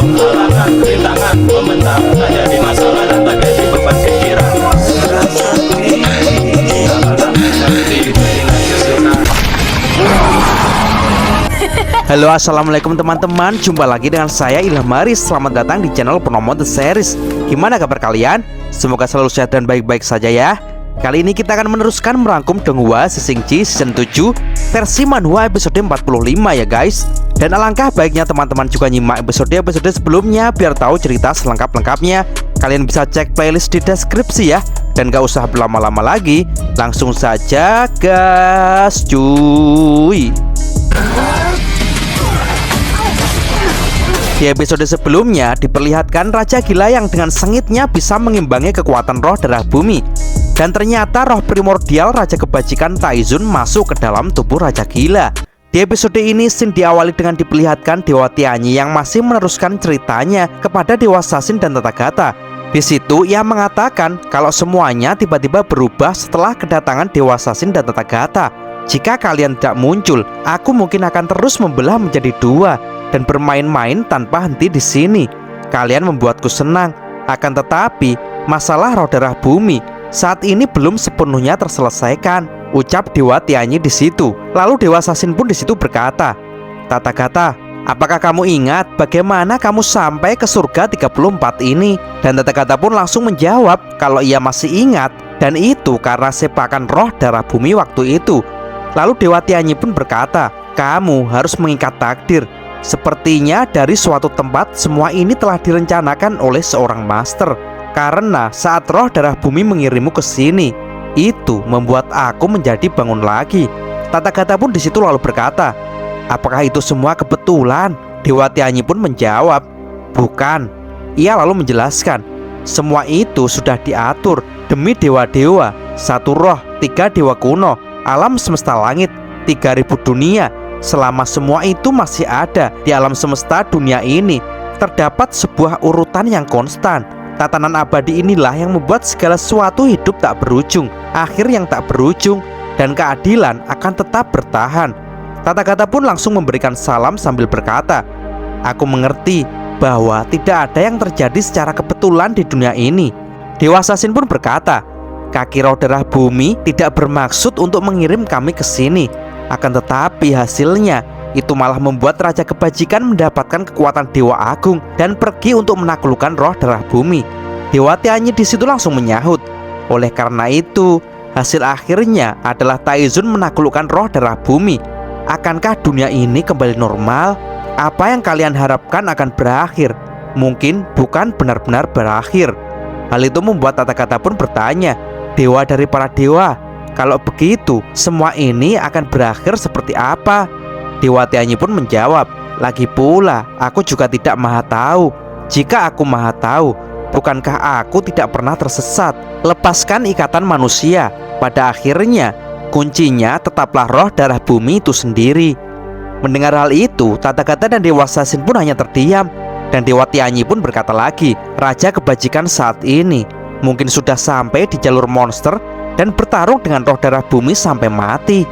halangan, rintangan membentang, tak jadi masalah dan tak jadi beban pikiran. Halo, assalamualaikum teman-teman. Jumpa lagi dengan saya Ilham Haris. Selamat datang di channel Purnomo The Series. Gimana kabar kalian? Semoga selalu sehat dan baik-baik saja ya. Kali ini kita akan meneruskan merangkum Donghua Sisingchi Season 7 versi manhwa episode 45 ya guys. Dan alangkah baiknya teman-teman juga nyimak episode-episode sebelumnya biar tahu cerita selengkap-lengkapnya. Kalian bisa cek playlist di deskripsi ya. Dan gak usah berlama-lama lagi, langsung saja gas cuy. Di episode sebelumnya diperlihatkan Raja Gila yang dengan sengitnya bisa mengimbangi kekuatan roh darah bumi. Dan ternyata roh primordial Raja Kebajikan Taizun masuk ke dalam tubuh Raja Gila. Di episode ini scene diawali dengan diperlihatkan Dewa Tianyi yang masih meneruskan ceritanya kepada Dewa Sasin dan Tathagata. Di situ ia mengatakan kalau semuanya tiba-tiba berubah setelah kedatangan Dewa Sasin dan Tathagata. Jika kalian tidak muncul, aku mungkin akan terus membelah menjadi dua dan bermain-main tanpa henti di sini. Kalian membuatku senang. Akan tetapi, masalah roh darah bumi saat ini belum sepenuhnya terselesaikan, ucap Dewa Tianyi di situ. Lalu Dewa Sasin pun di situ berkata, Tathagata, apakah kamu ingat bagaimana kamu sampai ke surga 34 ini? Dan Tathagata pun langsung menjawab kalau ia masih ingat, dan itu karena sepakan roh darah bumi waktu itu. Lalu Dewa Tianyi pun berkata, kamu harus mengikat takdir. Sepertinya dari suatu tempat semua ini telah direncanakan oleh seorang master. Karena saat roh darah bumi mengirimu ke sini, itu membuat aku menjadi bangun lagi. Tathagata pun di situ lalu berkata, apakah itu semua kebetulan? Dewa Tianyi pun menjawab, bukan. Ia lalu menjelaskan, semua itu sudah diatur demi dewa-dewa, satu roh, 3 dewa kuno, alam semesta langit, 3000 dunia. Selama semua itu masih ada di alam semesta dunia ini, terdapat sebuah urutan yang konstan. Tatanan abadi inilah yang membuat segala sesuatu hidup tak berujung, akhir yang tak berujung, dan keadilan akan tetap bertahan. Tathagata pun langsung memberikan salam sambil berkata, aku mengerti bahwa tidak ada yang terjadi secara kebetulan di dunia ini. Dewa Sasin pun berkata, kaki roh darah bumi tidak bermaksud untuk mengirim kami ke sini. Akan tetapi hasilnya itu malah membuat Raja Kebajikan mendapatkan kekuatan Dewa Agung dan pergi untuk menaklukkan roh darah bumi. Dewa Tianyi di situ langsung menyahut, oleh karena itu hasil akhirnya adalah Taizun menaklukkan roh darah bumi. Akankah dunia ini kembali normal? Apa yang kalian harapkan akan berakhir? Mungkin bukan benar-benar berakhir. Hal itu membuat Tathagata pun bertanya, dewa dari para dewa, kalau begitu, semua ini akan berakhir seperti apa? Dewa Tianyi pun menjawab, lagi pula, aku juga tidak maha tahu. Jika aku maha tahu, bukankah aku tidak pernah tersesat? Lepaskan ikatan manusia. Pada akhirnya, kuncinya tetaplah roh darah bumi itu sendiri. Mendengar hal itu, Tathagata dan Dewa Sasin pun hanya terdiam. Dan Dewa Tianyi pun berkata lagi, Raja Kebajikan saat ini mungkin sudah sampai di jalur monster dan bertarung dengan roh darah bumi sampai mati.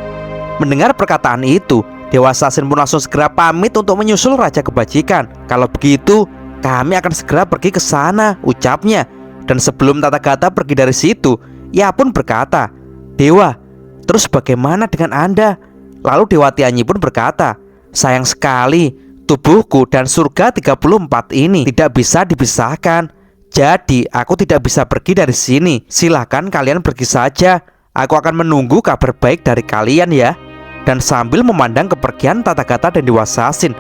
Mendengar perkataan itu, Dewa Sasin pun langsung segera pamit untuk menyusul Raja Kebajikan. Kalau begitu, kami akan segera pergi ke sana, ucapnya. Dan sebelum Tathagata pergi dari situ, ia pun berkata, Dewa, terus bagaimana dengan Anda? Lalu Dewa Tianyi pun berkata, sayang sekali, tubuhku dan surga 34 ini tidak bisa dipisahkan. Jadi aku tidak bisa pergi dari sini. Silahkan kalian pergi saja. Aku akan menunggu kabar baik dari kalian ya. Dan sambil memandang kepergian Tathagata dan Dewa Sasin,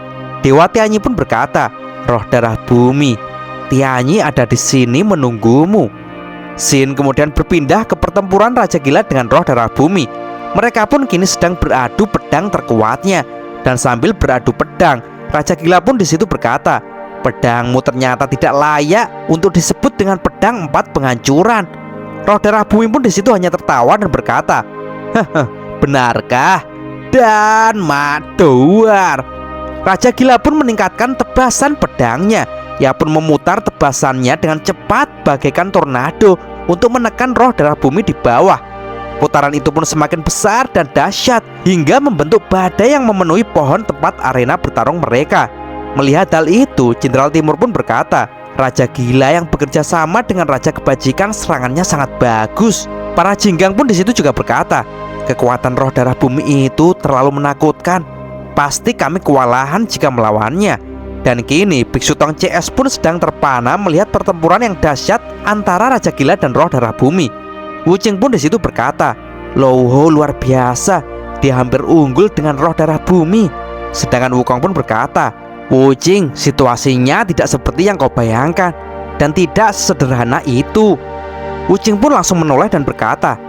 Dewa Tianyi pun berkata, roh darah bumi, Tianyi ada di sini menunggumu. Scene kemudian berpindah ke pertempuran Raja Gila dengan roh darah bumi. Mereka pun kini sedang beradu pedang terkuatnya. Dan sambil beradu pedang, Raja Gila pun di situ berkata, pedangmu ternyata tidak layak untuk disebut dengan pedang 4 penghancuran. Roh darah bumi pun di situ hanya tertawa dan berkata, haha, benarkah? Dan maduar. Raja Gila pun meningkatkan tebasan pedangnya. Ia pun memutar tebasannya dengan cepat bagaikan tornado untuk menekan roh darah bumi di bawah. Putaran itu pun semakin besar dan dahsyat hingga membentuk badai yang memenuhi pohon tempat arena bertarung mereka. Melihat hal itu, Jenderal Timur pun berkata, Raja Gila yang bekerja sama dengan Raja Kebajikan serangannya sangat bagus. Para Jinggang pun di situ juga berkata, kekuatan roh darah bumi itu terlalu menakutkan. Pasti kami kewalahan jika melawannya. Dan kini Biksu Tong CS pun sedang terpana melihat pertempuran yang dahsyat antara Raja Gila dan roh darah bumi. Wuching pun di situ berkata, Louho luar biasa, dia hampir unggul dengan roh darah bumi. Sedangkan Wukong pun berkata, Wuching, situasinya tidak seperti yang kau bayangkan dan tidak sesederhana itu. Wuching pun langsung menoleh dan berkata,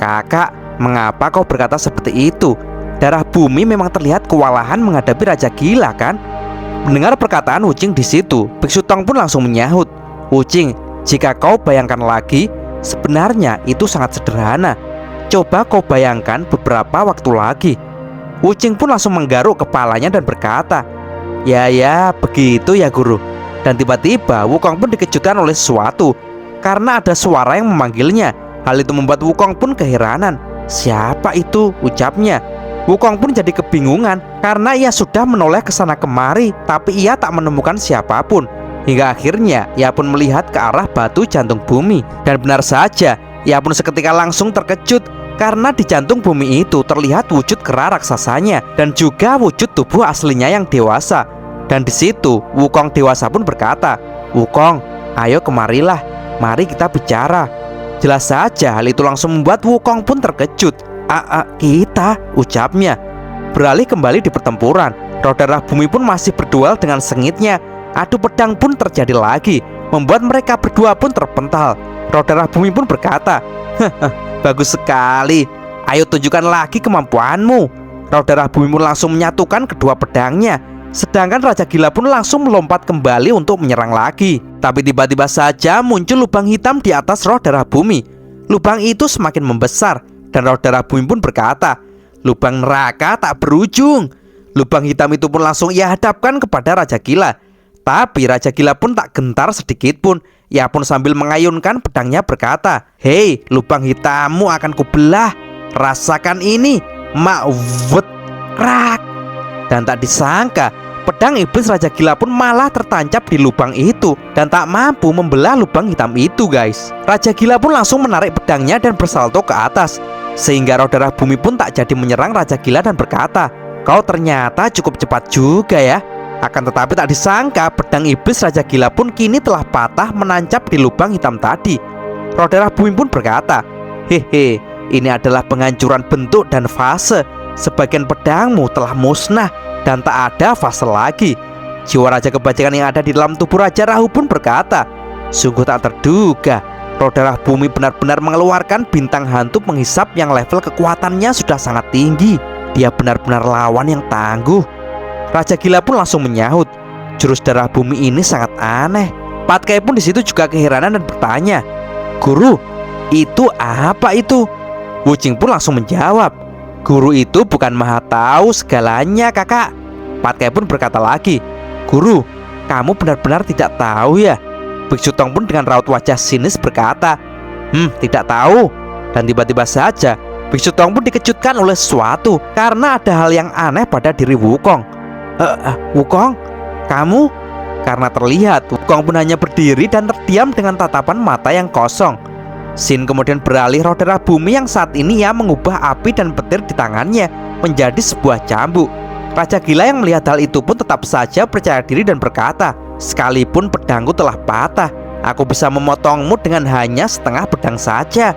kakak, mengapa kau berkata seperti itu? Darah bumi memang terlihat kewalahan menghadapi Raja Gila kan? Mendengar perkataan Wuching di situ, Biksu Tong pun langsung menyahut, Wuching, jika kau bayangkan lagi, sebenarnya itu sangat sederhana. Coba kau bayangkan beberapa waktu lagi. Wuching pun langsung menggaruk kepalanya dan berkata, ya begitu ya guru. Dan tiba-tiba Wukong pun dikejutkan oleh sesuatu, karena ada suara yang memanggilnya. Hal itu membuat Wukong pun keheranan. Siapa itu? Ucapnya. Wukong pun jadi kebingungan karena ia sudah menoleh ke sana kemari, tapi ia tak menemukan siapapun. Hingga akhirnya ia pun melihat ke arah batu jantung bumi. Dan benar saja, ia pun seketika langsung terkejut karena di jantung bumi itu terlihat wujud kera raksasanya dan juga wujud tubuh aslinya yang dewasa. Dan di situ Wukong dewasa pun berkata, Wukong, ayo kemarilah, mari kita bicara. Jelas saja hal itu langsung membuat Wukong pun terkejut. Kita, ucapnya. Beralih kembali di pertempuran, roh darah bumi pun masih berduel dengan sengitnya. Adu pedang pun terjadi lagi, membuat mereka berdua pun terpental. Roh darah bumi pun berkata, bagus sekali, ayo tunjukkan lagi kemampuanmu. Roh darah bumi pun langsung menyatukan kedua pedangnya. Sedangkan Raja Gila pun langsung melompat kembali untuk menyerang lagi. Tapi tiba-tiba saja muncul lubang hitam di atas roh darah bumi. Lubang itu semakin membesar, dan roh darah bumi pun berkata, lubang neraka tak berujung. Lubang hitam itu pun langsung ia hadapkan kepada Raja Gila. Tapi Raja Gila pun tak gentar sedikit pun. Ia pun sambil mengayunkan pedangnya berkata, hei, lubang hitammu akan kubelah. Rasakan ini, ma'wet rak. Dan tak disangka, pedang iblis Raja Gila pun malah tertancap di lubang itu dan tak mampu membelah lubang hitam itu, guys. Raja Gila pun langsung menarik pedangnya dan bersalto ke atas, sehingga roh darah bumi pun tak jadi menyerang Raja Gila dan berkata, kau ternyata cukup cepat juga ya. Akan tetapi tak disangka, pedang iblis Raja Gila pun kini telah patah menancap di lubang hitam tadi. Roh darah bumi pun berkata, hehe, ini adalah penghancuran bentuk dan fase. Sebagian pedangmu telah musnah dan tak ada fase lagi. Jiwa Raja Kebajikan yang ada di dalam tubuh Raja Rahu pun berkata, sungguh tak terduga, roh darah bumi benar-benar mengeluarkan bintang hantu penghisap yang level kekuatannya sudah sangat tinggi. Dia benar-benar lawan yang tangguh. Raja Gila pun langsung menyahut, jurus darah bumi ini sangat aneh. Patkai pun di situ juga keheranan dan bertanya, guru, itu apa itu? Wuching pun langsung menjawab, guru itu bukan maha tahu segalanya, kakak. Patkai pun berkata lagi, guru, kamu benar-benar tidak tahu ya? Biksu Tong pun dengan raut wajah sinis berkata, tidak tahu. Dan tiba-tiba saja Biksu Tong pun dikejutkan oleh sesuatu, karena ada hal yang aneh pada diri Wukong. Wukong, kamu? Karena terlihat Wukong pun hanya berdiri dan terdiam dengan tatapan mata yang kosong. Sin kemudian beralih roh darah bumi yang saat ini ia mengubah api dan petir di tangannya menjadi sebuah cambuk. Raja Gila yang melihat hal itu pun tetap saja percaya diri dan berkata, sekalipun pedangku telah patah, aku bisa memotongmu dengan hanya setengah pedang saja.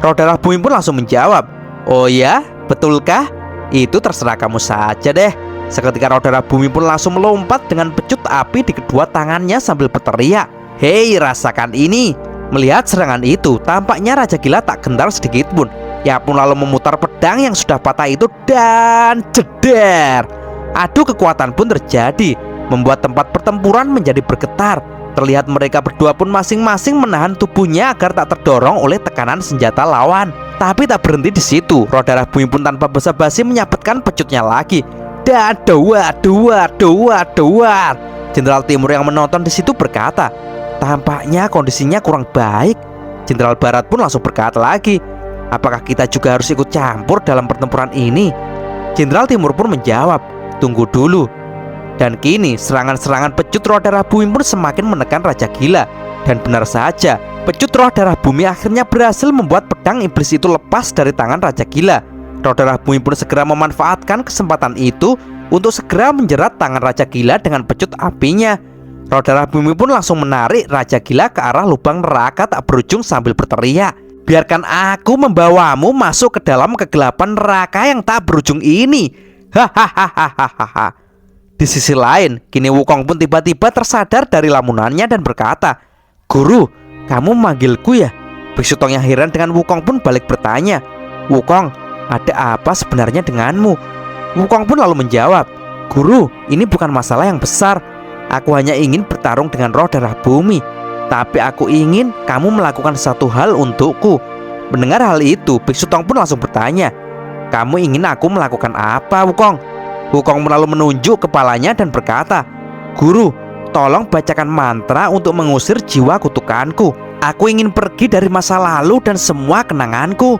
Roh darah bumi pun langsung menjawab, oh ya, betulkah? Itu terserah kamu saja deh. Seketika roh darah bumi pun langsung melompat dengan pecut api di kedua tangannya sambil berteriak, hei, rasakan ini. Melihat serangan itu, tampaknya Raja Gila tak gentar sedikit pun. Ia pun lalu memutar pedang yang sudah patah itu dan jedar. Adu kekuatan pun terjadi, membuat tempat pertempuran menjadi bergetar. Terlihat mereka berdua pun masing-masing menahan tubuhnya agar tak terdorong oleh tekanan senjata lawan. Tapi tak berhenti di situ, roh darah bumi pun tanpa basa-basi menyabetkan pecutnya lagi. Dan dua. Jenderal Timur yang menonton di situ berkata, tampaknya kondisinya kurang baik. Jenderal Barat pun langsung berkata lagi, apakah kita juga harus ikut campur dalam pertempuran ini? Jenderal Timur pun menjawab, tunggu dulu. Dan kini serangan-serangan pecut roh darah bumi pun semakin menekan Raja Gila. Dan benar saja, pecut roh darah bumi akhirnya berhasil membuat pedang iblis itu lepas dari tangan Raja Gila. Roh darah bumi pun segera memanfaatkan kesempatan itu untuk segera menjerat tangan Raja Gila dengan pecut apinya. Roh darah bumi pun langsung menarik Raja Gila ke arah lubang neraka tak berujung sambil berteriak, "Biarkan aku membawamu masuk ke dalam kegelapan neraka yang tak berujung ini." Hahaha. Di sisi lain, kini Wukong pun tiba-tiba tersadar dari lamunannya dan berkata, "Guru, kamu memanggilku ya?" Biksu Tong yang heran dengan Wukong pun balik bertanya, "Wukong, ada apa sebenarnya denganmu?" Wukong pun lalu menjawab, "Guru, ini bukan masalah yang besar. Aku hanya ingin bertarung dengan roh darah bumi. Tapi aku ingin kamu melakukan satu hal untukku." Mendengar hal itu, Biksu Tong pun langsung bertanya, "Kamu ingin aku melakukan apa, Wukong?" Wukong lalu menunjuk kepalanya dan berkata, "Guru, tolong bacakan mantra untuk mengusir jiwa kutukanku. Aku ingin pergi dari masa lalu dan semua kenanganku."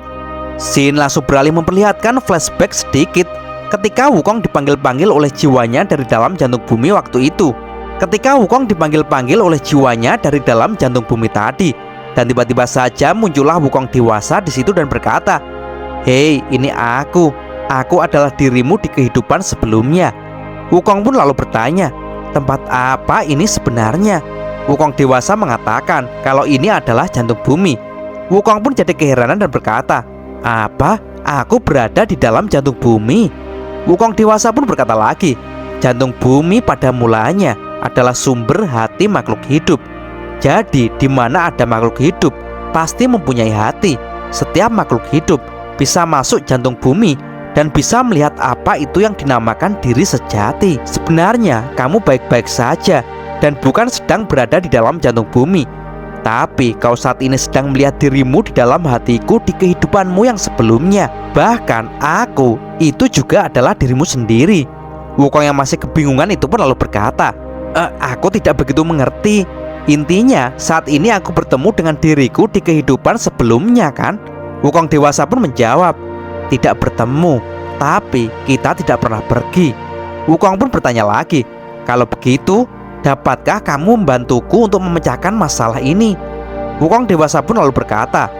Shin langsung beralih memperlihatkan flashback sedikit ketika Wukong dipanggil-panggil oleh jiwanya dari dalam jantung bumi waktu itu. Ketika Wukong dipanggil-panggil oleh jiwanya dari dalam jantung bumi tadi, dan tiba-tiba saja muncullah Wukong dewasa di situ dan berkata, "Hei, ini aku adalah dirimu di kehidupan sebelumnya." Wukong pun lalu bertanya, "Tempat apa ini sebenarnya?" Wukong dewasa mengatakan kalau ini adalah jantung bumi. Wukong pun jadi keheranan dan berkata, "Apa? Aku berada di dalam jantung bumi?" Wukong dewasa pun berkata lagi, "Jantung bumi pada mulanya adalah sumber hati makhluk hidup. Jadi di mana ada makhluk hidup pasti mempunyai hati. Setiap makhluk hidup bisa masuk jantung bumi dan bisa melihat apa itu yang dinamakan diri sejati. Sebenarnya kamu baik-baik saja dan bukan sedang berada di dalam jantung bumi. Tapi kau saat ini sedang melihat dirimu di dalam hatiku di kehidupanmu yang sebelumnya. Bahkan aku itu juga adalah dirimu sendiri." Wukong yang masih kebingungan itu pun lalu berkata, Aku tidak begitu mengerti. Intinya saat ini aku bertemu dengan diriku di kehidupan sebelumnya kan?" Wukong dewasa pun menjawab, "Tidak bertemu, tapi kita tidak pernah pergi." Wukong pun bertanya lagi, "Kalau begitu, dapatkah kamu membantuku untuk memecahkan masalah ini?" Wukong dewasa pun lalu berkata,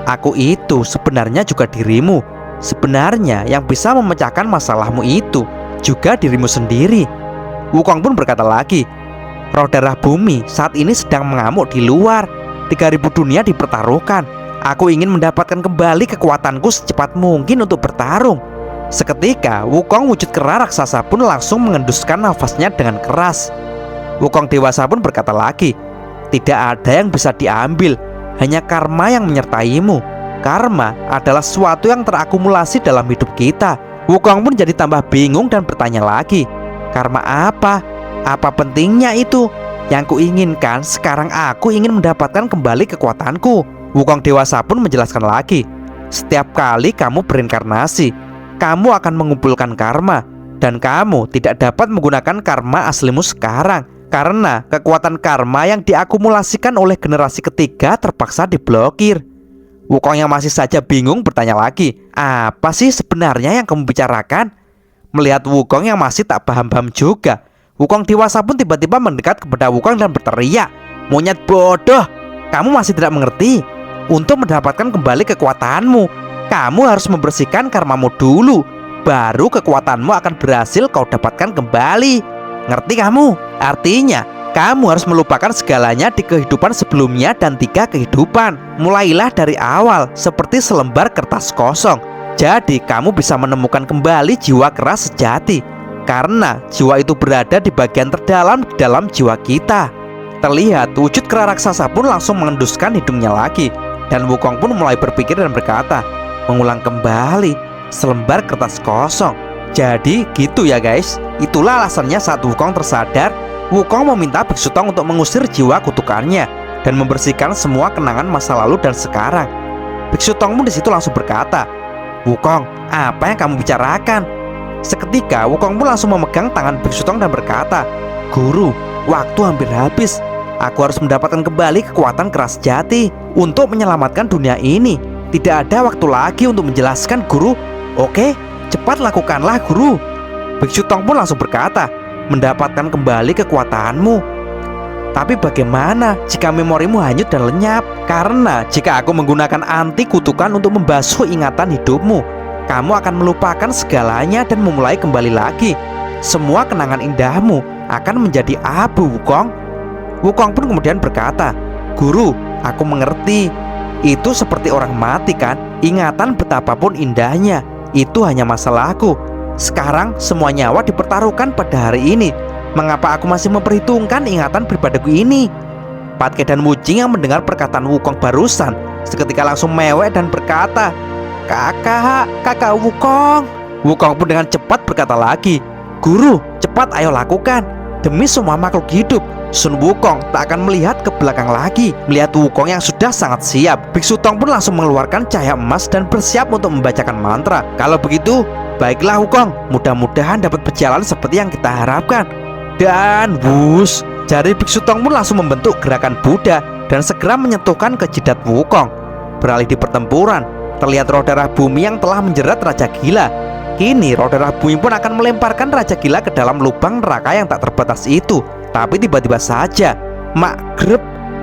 "Aku itu sebenarnya juga dirimu. Sebenarnya yang bisa memecahkan masalahmu itu juga dirimu sendiri." Wukong pun berkata lagi, "Roh darah bumi saat ini sedang mengamuk di luar. 3000 dunia dipertaruhkan. Aku ingin mendapatkan kembali kekuatanku secepat mungkin untuk bertarung." Seketika Wukong wujud kera raksasa pun langsung mengenduskan nafasnya dengan keras. Wukong dewasa pun berkata lagi, "Tidak ada yang bisa diambil, hanya karma yang menyertaimu. Karma adalah sesuatu yang terakumulasi dalam hidup kita." Wukong pun jadi tambah bingung dan bertanya lagi, "Karma apa? Apa pentingnya itu? Yang kuinginkan sekarang aku ingin mendapatkan kembali kekuatanku." Wukong dewasa pun menjelaskan lagi, "Setiap kali kamu berinkarnasi, kamu akan mengumpulkan karma. Dan kamu tidak dapat menggunakan karma aslimu sekarang karena kekuatan karma yang diakumulasikan oleh generasi ketiga terpaksa diblokir." Wukong yang masih saja bingung bertanya lagi, "Apa sih sebenarnya yang kamu bicarakan?" Melihat Wukong yang masih tak paham-paham juga, Wukong dewasa pun tiba-tiba mendekat kepada Wukong dan berteriak, "Monyet bodoh, kamu masih tidak mengerti? Untuk mendapatkan kembali kekuatanmu, kamu harus membersihkan karmamu dulu. Baru kekuatanmu akan berhasil kau dapatkan kembali. Ngerti kamu? Artinya kamu harus melupakan segalanya di kehidupan sebelumnya dan 3 kehidupan. Mulailah dari awal seperti selembar kertas kosong. Jadi kamu bisa menemukan kembali jiwa keras sejati. Karena jiwa itu berada di bagian terdalam di dalam jiwa kita." Terlihat wujud kera raksasa pun langsung mengenduskan hidungnya lagi. Dan Wukong pun mulai berpikir dan berkata, "Mengulang kembali selembar kertas kosong." Jadi gitu ya guys. Itulah alasannya saat Wukong tersadar, Wukong meminta Biksu Tong untuk mengusir jiwa kutukannya dan membersihkan semua kenangan masa lalu dan sekarang. Biksu Tong pun disitu langsung berkata, "Wukong, apa yang kamu bicarakan?" Seketika Wukong pun langsung memegang tangan Biksu Tong dan berkata, "Guru, waktu hampir habis. Aku harus mendapatkan kembali kekuatan keras jati untuk menyelamatkan dunia ini. Tidak ada waktu lagi untuk menjelaskan, Guru. Oke, cepat lakukanlah, Guru." Biksu Tong pun langsung berkata, mendapatkan kembali kekuatanmu. Tapi bagaimana jika memorimu hanyut dan lenyap? Karena jika aku menggunakan anti kutukan untuk membasuh ingatan hidupmu, kamu akan melupakan segalanya dan memulai kembali lagi. Semua kenangan indahmu akan menjadi abu, Wukong. Wukong pun kemudian berkata, "Guru, aku mengerti. Itu seperti orang mati kan? Ingatan betapapun indahnya, itu hanya masalahku. Sekarang semua nyawa dipertaruhkan pada hari ini. Mengapa aku masih memperhitungkan ingatan pribadiku ini?" Patke dan Wujing yang mendengar perkataan Wukong barusan seketika langsung mewek dan berkata, Kakak Wukong." Wukong pun dengan cepat berkata lagi, "Guru, cepat ayo lakukan. Demi semua makhluk hidup." Sun Wukong tak akan melihat ke belakang lagi. Melihat Wukong yang sudah sangat siap, Biksu Tong pun langsung mengeluarkan cahaya emas dan bersiap untuk membacakan mantra. "Kalau begitu, baiklah Wukong, mudah-mudahan dapat berjalan seperti yang kita harapkan." Dan wush, jari Biksu Tong pun langsung membentuk gerakan Buddha dan segera menyentuhkan ke jidat Wukong. Beralih di pertempuran, terlihat roh darah bumi yang telah menjerat Raja Gila. Kini roh darah bumi pun akan melemparkan Raja Gila ke dalam lubang neraka yang tak terbatas itu. Tapi tiba-tiba saja, magreb,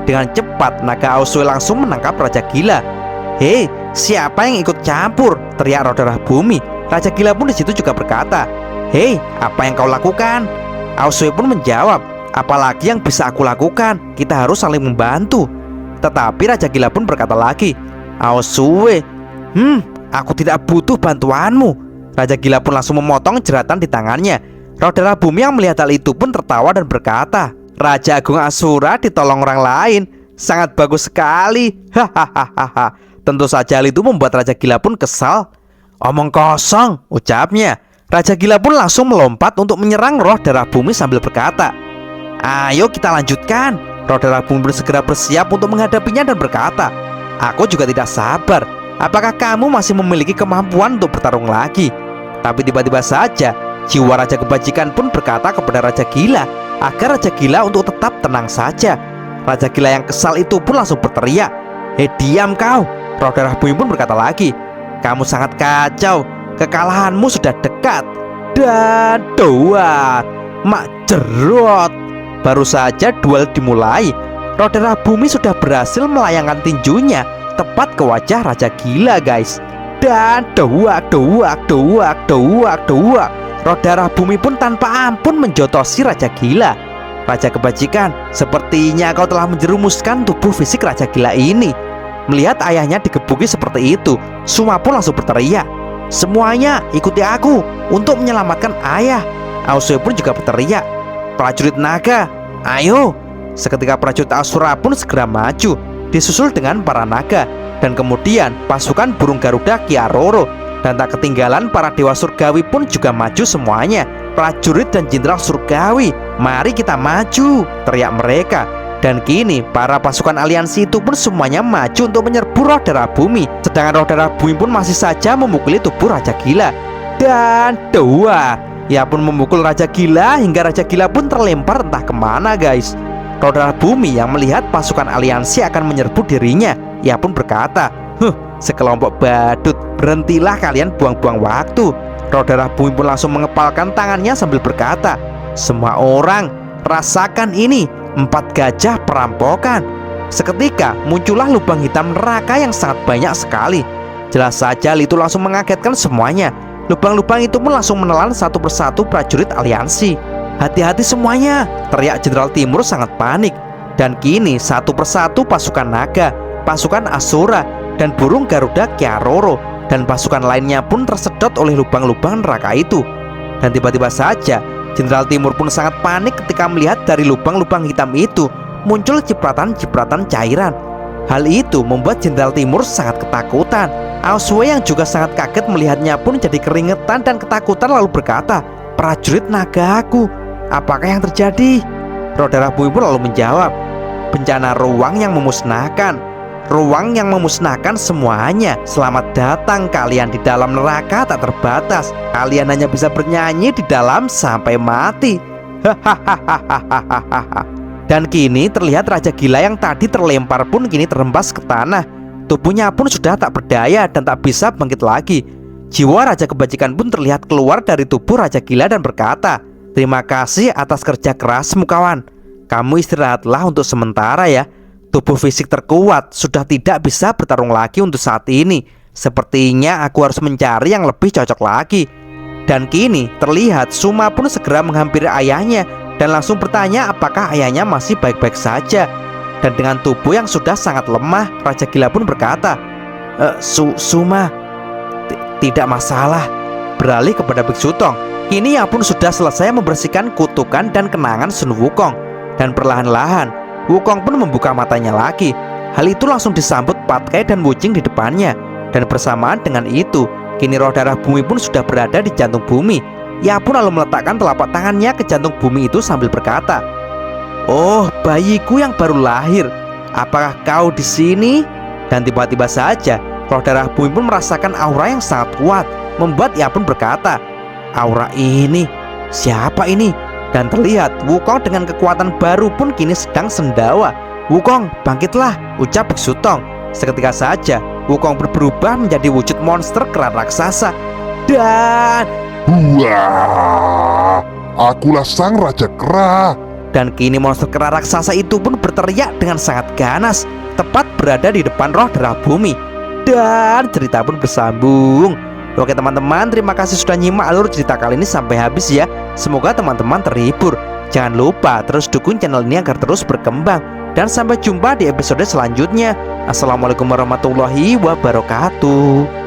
dengan cepat naga Aosue langsung menangkap Raja Gila. "Hei, siapa yang ikut campur?" teriak roh darah bumi. Raja Gila pun di situ juga berkata, "Hei, apa yang kau lakukan?" Aosue pun menjawab, "Apalagi yang bisa aku lakukan? Kita harus saling membantu." Tetapi Raja Gila pun berkata lagi, "Aosue, aku tidak butuh bantuanmu." Raja Gila pun langsung memotong jeratan di tangannya. Roh darah bumi yang melihat hal itu pun tertawa dan berkata, "Raja Agung Asura ditolong orang lain, sangat bagus sekali." Hahaha. Tentu saja hal itu membuat Raja Gila pun kesal. "Omong kosong," ucapnya. Raja Gila pun langsung melompat untuk menyerang roh darah bumi sambil berkata, "Ayo kita lanjutkan." Roh darah bumi pun segera bersiap untuk menghadapinya dan berkata, "Aku juga tidak sabar. Apakah kamu masih memiliki kemampuan untuk bertarung lagi?" Tapi tiba-tiba saja jiwa Raja Kebajikan pun berkata kepada Raja Gila agar Raja Gila untuk tetap tenang saja. Raja Gila yang kesal itu pun langsung berteriak, "Hei, diam kau!" Roh darah bumi pun berkata lagi, "Kamu sangat kacau. Kekalahanmu sudah dekat." Dan doat, mak jerot. Baru saja duel dimulai, roh darah bumi sudah berhasil melayangkan tinjunya tepat ke wajah Raja Gila, guys. Dan doak. Roh darah bumi pun tanpa ampun menjotosi Raja Gila. "Raja Kebajikan, sepertinya kau telah menjerumuskan tubuh fisik Raja Gila ini." Melihat ayahnya digebuki seperti itu, Suma pun langsung berteriak, "Semuanya ikuti aku untuk menyelamatkan ayah." Aosue pun juga berteriak, "Prajurit naga, ayo!" Seketika prajurit Asura pun segera maju, disusul dengan para naga. Dan kemudian pasukan burung Garuda Kiaroro. Dan tak ketinggalan para dewa surgawi pun juga maju semuanya. "Prajurit dan jenderal surgawi, mari kita maju!" teriak mereka. Dan kini para pasukan aliansi itu pun semuanya maju untuk menyerbu roh darah bumi. Sedangkan roh darah bumi pun masih saja memukuli tubuh Raja Gila. Dan doa, ia pun memukul Raja Gila hingga Raja Gila pun terlempar entah kemana, guys. Roh darah bumi yang melihat pasukan aliansi akan menyerbu dirinya, ia pun berkata, sekelompok badut, berhentilah kalian buang-buang waktu." Roh darah bumi pun langsung mengepalkan tangannya sambil berkata, "Semua orang, rasakan ini, 4 gajah perampokan." Seketika muncullah lubang hitam neraka yang sangat banyak sekali. Jelas saja hal itu langsung mengagetkan semuanya. Lubang-lubang itu pun langsung menelan satu persatu prajurit aliansi. "Hati-hati semuanya!" teriak Jenderal Timur sangat panik. Dan kini satu persatu pasukan naga, pasukan Asura, dan burung Garuda Kiaroro dan pasukan lainnya pun tersedot oleh lubang-lubang neraka itu. Dan tiba-tiba saja Jenderal Timur pun sangat panik ketika melihat dari lubang-lubang hitam itu muncul cipratan-cipratan cairan. Hal itu membuat Jenderal Timur sangat ketakutan. Aosue yang juga sangat kaget melihatnya pun jadi keringetan dan ketakutan lalu berkata, "Prajurit nagaku, apakah yang terjadi?" Roh darah bumi pun lalu menjawab, "Bencana ruang yang memusnahkan. Ruang yang memusnahkan semuanya. Selamat datang kalian di dalam neraka tak terbatas. Kalian hanya bisa bernyanyi di dalam sampai mati." Dan kini terlihat Raja Gila yang tadi terlempar pun kini terhempas ke tanah. Tubuhnya pun sudah tak berdaya dan tak bisa bangkit lagi. Jiwa Raja Kebajikan pun terlihat keluar dari tubuh Raja Gila dan berkata, Terima kasih atas kerja kerasmu kawan. Kamu istirahatlah untuk sementara ya. Tubuh fisik terkuat sudah tidak bisa bertarung lagi untuk saat ini. Sepertinya aku harus mencari yang lebih cocok lagi. Dan kini terlihat Suma pun segera menghampiri ayahnya dan langsung bertanya apakah ayahnya masih baik-baik saja. Dan dengan tubuh yang sudah sangat lemah, Raja Gila pun berkata, Suma, tidak masalah. Beralih kepada Biksu Tong. Kini ia pun sudah selesai membersihkan kutukan dan kenangan Sun Wukong. Dan perlahan-lahan Wukong pun membuka matanya lagi. Hal itu langsung disambut Patkai dan Wuching di depannya. Dan bersamaan dengan itu, kini roh darah bumi pun sudah berada di jantung bumi. Ia pun lalu meletakkan telapak tangannya ke jantung bumi itu sambil berkata, "Oh, bayiku yang baru lahir, apakah kau di sini?" Dan tiba-tiba saja roh darah bumi pun merasakan aura yang sangat kuat, membuat ia pun berkata, "Aura ini, siapa ini?" Dan terlihat Wukong dengan kekuatan baru pun kini sedang sendawa. "Wukong, bangkitlah," ucap Biksu Tong. Seketika saja Wukong berubah menjadi wujud monster kera raksasa. Dan Wah, akulah sang Raja Kera. Dan kini monster kera raksasa itu pun berteriak dengan sangat ganas, tepat berada di depan roh darah bumi. Dan cerita pun bersambung. Oke teman-teman, terima kasih sudah nyimak alur cerita kali ini sampai habis ya. Semoga teman-teman terhibur. Jangan lupa terus dukung channel ini agar terus berkembang. Dan sampai jumpa di episode selanjutnya. Assalamualaikum warahmatullahi wabarakatuh.